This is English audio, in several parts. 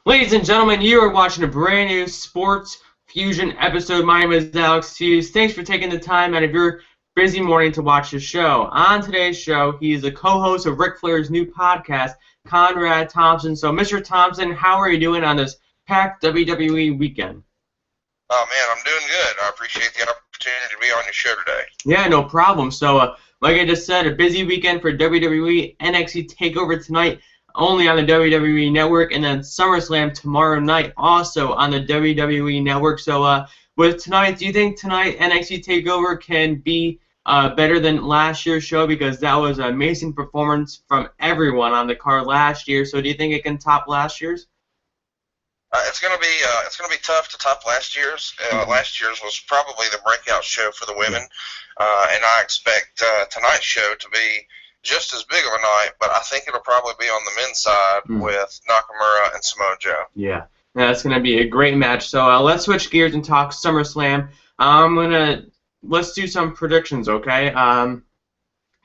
Ladies and gentlemen, you are watching a brand new Sports Fusion episode. My name is Alex Hughes. Thanks for taking the time out of your busy morning to watch the show. On today's show, he is the co-host of Ric Flair's new podcast, Conrad Thompson. So, Mr. Thompson, how are you doing on this packed WWE weekend? Oh, man, I'm doing good. I appreciate the opportunity to be on your show today. Yeah, no problem. So, like I just said, a busy weekend for WWE, NXT Takeover tonight, only on the WWE Network, and then SummerSlam tomorrow night, also on the WWE Network. So, with tonight, do you think tonight NXT Takeover can be better than last year's show? Because that was an amazing performance from everyone on the card last year. So, do you think it can top last year's? It's gonna be tough to top last year's. Last year's was probably the breakout show for the women, and I expect tonight's show to be just as big of a night, but I think it'll probably be on the men's side with Nakamura and Samoa Joe. Yeah, that's going to be a great match. So let's switch gears and talk SummerSlam. Let's do some predictions, okay?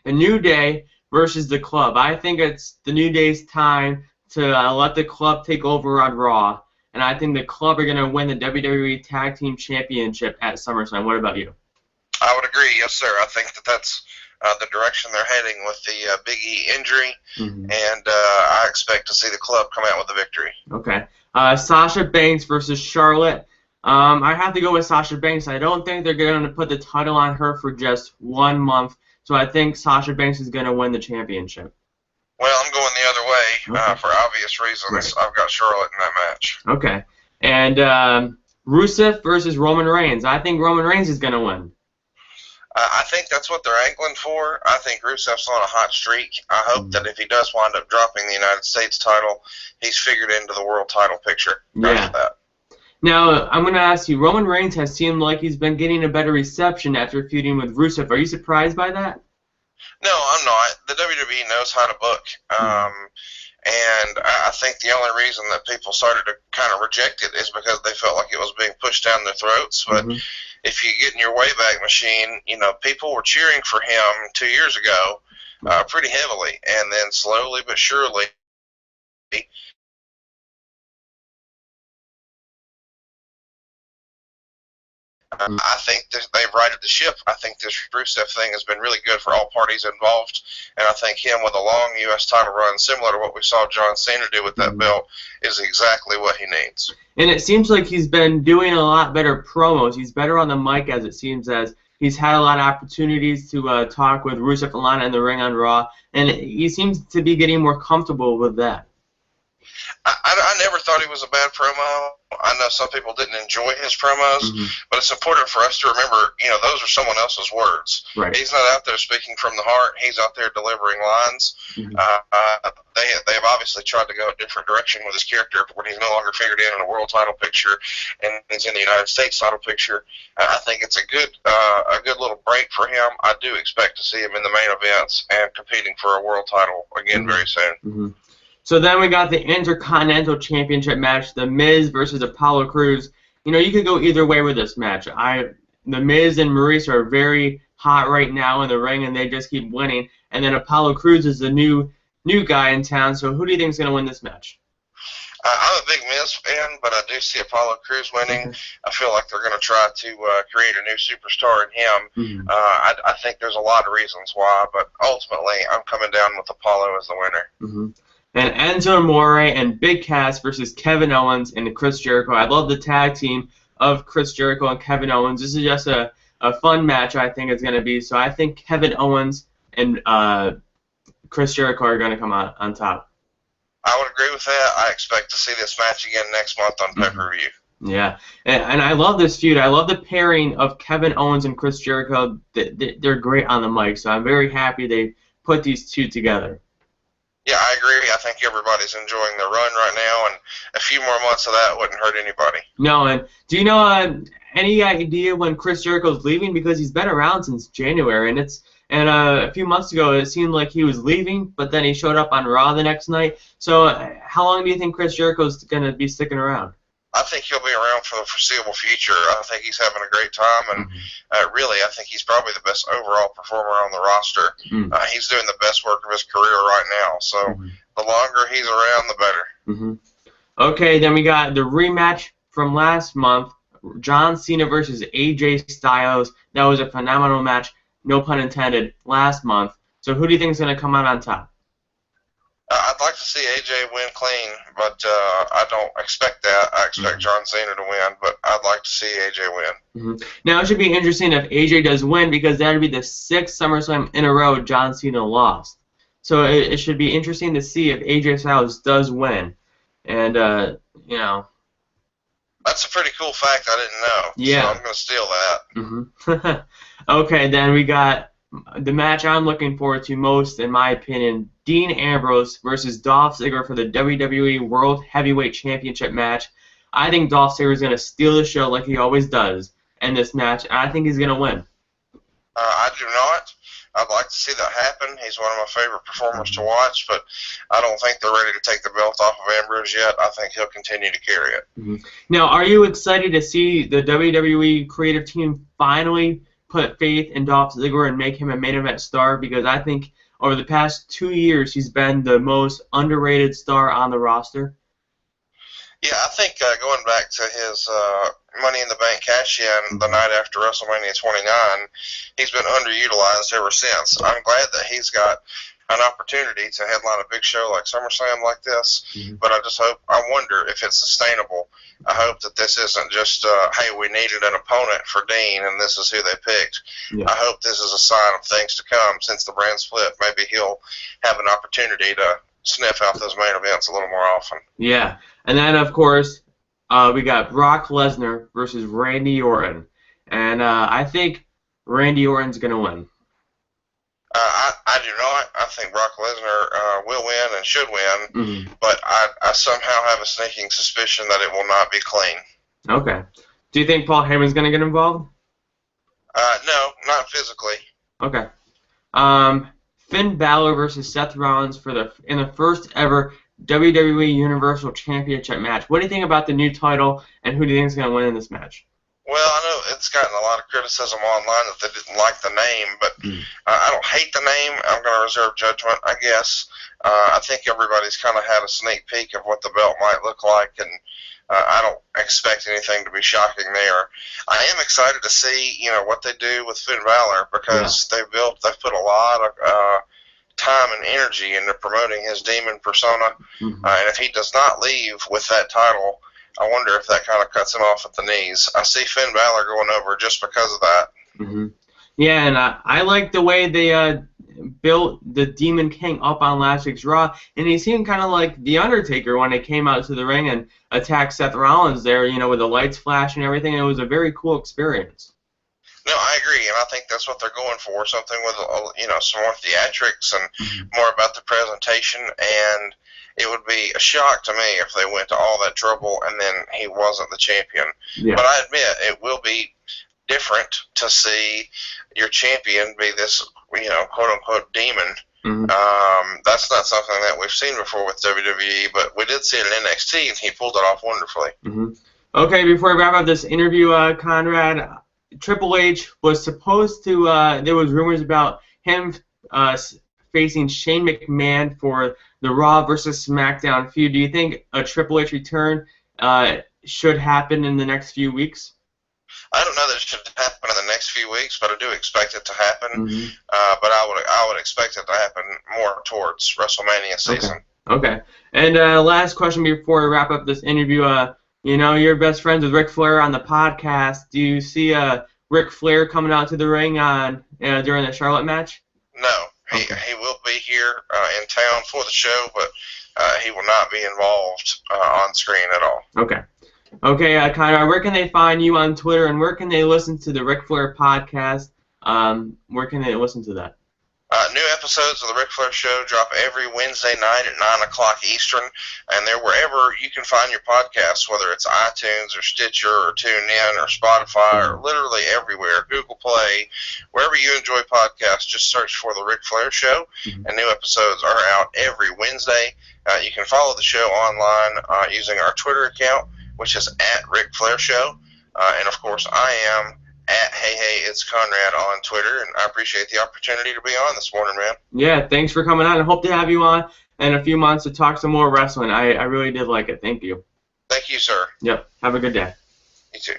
The New Day versus the Club. I think it's the New Day's time to let the Club take over on Raw, and I think the Club are going to win the WWE Tag Team Championship at SummerSlam. What about you? I would agree, yes, sir. I think that's the direction they're heading with the Big E injury, and I expect to see the Club come out with the victory. Okay. Sasha Banks versus Charlotte. I have to go with Sasha Banks. I don't think they're going to put the title on her for just 1 month, so I think Sasha Banks is going to win the championship. Well, I'm going the other way for obvious reasons. Right. I've got Charlotte in that match. Okay. And Rusev versus Roman Reigns. I think Roman Reigns is going to win. I think that's what they're angling for. I think Rusev's on a hot streak. I hope that if he does wind up dropping the United States title, he's figured into the world title picture after that. Now, I'm going to ask you, Roman Reigns has seemed like he's been getting a better reception after feuding with Rusev. Are you surprised by that? No, I'm not. The WWE knows how to book. And I think the only reason that people started to kind of reject it is because they felt like it was being pushed down their throats. But if you get in your Wayback Machine, you know, people were cheering for him 2 years ago pretty heavily. And then slowly but surely, I think they've righted the ship. I think this Rusev thing has been really good for all parties involved, and I think him with a long U.S. title run, similar to what we saw John Cena do with that belt, is exactly what he needs. And it seems like he's been doing a lot better promos. He's better on the mic, as it seems, as he's had a lot of opportunities to talk with Rusev and Lana in the ring on Raw, and he seems to be getting more comfortable with that. I never thought he was a bad promo. I know some people didn't enjoy his promos, but it's important for us to remember, you know, those are someone else's words. Right. He's not out there speaking from the heart. He's out there delivering lines. They've obviously tried to go a different direction with his character when he's no longer figured in a world title picture and he's in the United States title picture. I think it's a good little break for him. I do expect to see him in the main events and competing for a world title again very soon. So then we got the Intercontinental Championship match, The Miz versus Apollo Crews. You know, you could go either way with this match. The Miz and Maurice are very hot right now in the ring, and they just keep winning. And then Apollo Crews is the new guy in town. So who do you think is going to win this match? I'm a big Miz fan, but I do see Apollo Crews winning. I feel like they're going to try to create a new superstar in him. I think there's a lot of reasons why, but ultimately I'm coming down with Apollo as the winner. And Enzo Amore and Big Cass versus Kevin Owens and Chris Jericho. I love the tag team of Chris Jericho and Kevin Owens. This is just a fun match, I think it's going to be. So I think Kevin Owens and Chris Jericho are going to come out on top. I would agree with that. I expect to see this match again next month on pay-per-view. Yeah, and I love this feud. I love the pairing of Kevin Owens and Chris Jericho. They're great on the mic, so I'm very happy they put these two together. Yeah, I agree. I think everybody's enjoying their run right now, and a few more months of that wouldn't hurt anybody. No, and do you know any idea when Chris Jericho's leaving? Because he's been around since January, and a few months ago it seemed like he was leaving, but then he showed up on Raw the next night. So how long do you think Chris Jericho's going to be sticking around? I think he'll be around for the foreseeable future. I think he's having a great time, and really, I think he's probably the best overall performer on the roster. He's doing the best work of his career right now, so the longer he's around, the better. Okay, then we got the rematch from last month, John Cena versus AJ Styles. That was a phenomenal match, no pun intended, last month. So who do you think is going to come out on top? I'd like to see AJ win clean, but I don't expect that. I expect John Cena to win, but I'd like to see AJ win. Now, it should be interesting if AJ does win, because that would be the 6th SummerSlam in a row John Cena lost. So it should be interesting to see if AJ Styles does win. And, you know. That's a pretty cool fact I didn't know. Yeah. So I'm going to steal that. Okay, then we got the match I'm looking forward to most, in my opinion, Dean Ambrose versus Dolph Ziggler for the WWE World Heavyweight Championship match. I think Dolph Ziggler is going to steal the show like he always does in this match, and I think he's going to win. I do not. I'd like to see that happen. He's one of my favorite performers to watch, but I don't think they're ready to take the belt off of Ambrose yet. I think he'll continue to carry it. Now, are you excited to see the WWE creative team finally put faith in Dolph Ziggler and make him a main event star? Because I think over the past 2 years he's been the most underrated star on the roster. Yeah, I think going back to his Money in the Bank cash-in the night after WrestleMania 29, he's been underutilized ever since. I'm glad that he's got an opportunity to headline a big show like SummerSlam like this, but I wonder if it's sustainable. I hope that this isn't just, hey, we needed an opponent for Dean, and this is who they picked. I hope this is a sign of things to come. Since the brand split, maybe he'll have an opportunity to sniff out those main events a little more often. Yeah, and then, of course, we got Brock Lesnar versus Randy Orton. And I think Randy Orton's going to win. I do not. I think Brock Lesnar will win and should win, but I somehow have a sneaking suspicion that it will not be clean. Okay. Do you think Paul Heyman's going to get involved? No, not physically. Okay. Finn Balor versus Seth Rollins in the first ever WWE Universal Championship match. What do you think about the new title, and who do you think is going to win in this match? Well, I know it's gotten a lot of criticism online that they didn't like the name, but I don't hate the name. I'm going to reserve judgment, I guess. I think everybody's kind of had a sneak peek of what the belt might look like, and I don't expect anything to be shocking there. I am excited to see, what they do with Finn Balor, because they've put a lot of time and energy into promoting his demon persona, and if he does not leave with that title, I wonder if that kind of cuts him off at the knees. I see Finn Balor going over just because of that. Yeah, and I like the way they built the Demon King up on last week's Raw, and he seemed kind of like The Undertaker when they came out to the ring and attacked Seth Rollins there, with the lights flashing and everything. It was a very cool experience. No, I agree, and I think that's what they're going for, something with, some more theatrics and more about the presentation, and it would be a shock to me if they went to all that trouble and then he wasn't the champion. But I admit, it will be different to see your champion be this, quote-unquote demon. That's not something that we've seen before with WWE, but we did see it in NXT, and he pulled it off wonderfully. Okay, before we wrap up this interview, Conrad, Triple H was supposed to, there was rumors about him facing Shane McMahon for the Raw versus SmackDown feud. Do you think a Triple H return should happen in the next few weeks? I don't know that it should happen in the next few weeks, but I do expect it to happen. But I would expect it to happen more towards WrestleMania season. Okay. And last question before we wrap up this interview. You're best friends with Ric Flair on the podcast. Do you see Ric Flair coming out to the ring during the Charlotte match? No. He will be here in town for the show, but he will not be involved on screen at all. Okay, Conrad, where can they find you on Twitter, and where can they listen to the Ric Flair podcast? Where can they listen to that? New episodes of the Ric Flair Show drop every Wednesday night at 9 o'clock Eastern, and they're wherever you can find your podcasts, whether it's iTunes or Stitcher or TuneIn or Spotify or literally everywhere, Google Play, wherever you enjoy podcasts, just search for the Ric Flair Show, and new episodes are out every Wednesday. You can follow the show online using our Twitter account, which is @Ric Flair Show, and of course I am @Hey It's Conrad on Twitter, and I appreciate the opportunity to be on this morning, man. Yeah, thanks for coming on. I hope to have you on in a few months to talk some more wrestling. I really did like it. Thank you. Thank you, sir. Yep. Have a good day. You too.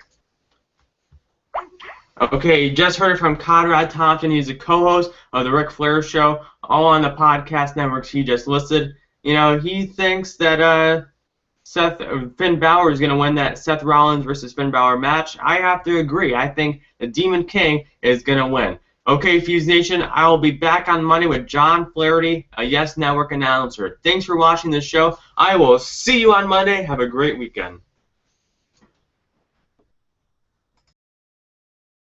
Okay, you just heard it from Conrad Thompson. He's a co-host of the Ric Flair Show, all on the podcast networks he just listed. You know, he thinks that Finn Balor is going to win that Seth Rollins versus Finn Balor match. I have to agree. I think the Demon King is going to win. Okay, Fuse Nation, I will be back on Monday with John Flaherty, a Yes Network announcer. Thanks for watching this show. I will see you on Monday. Have a great weekend.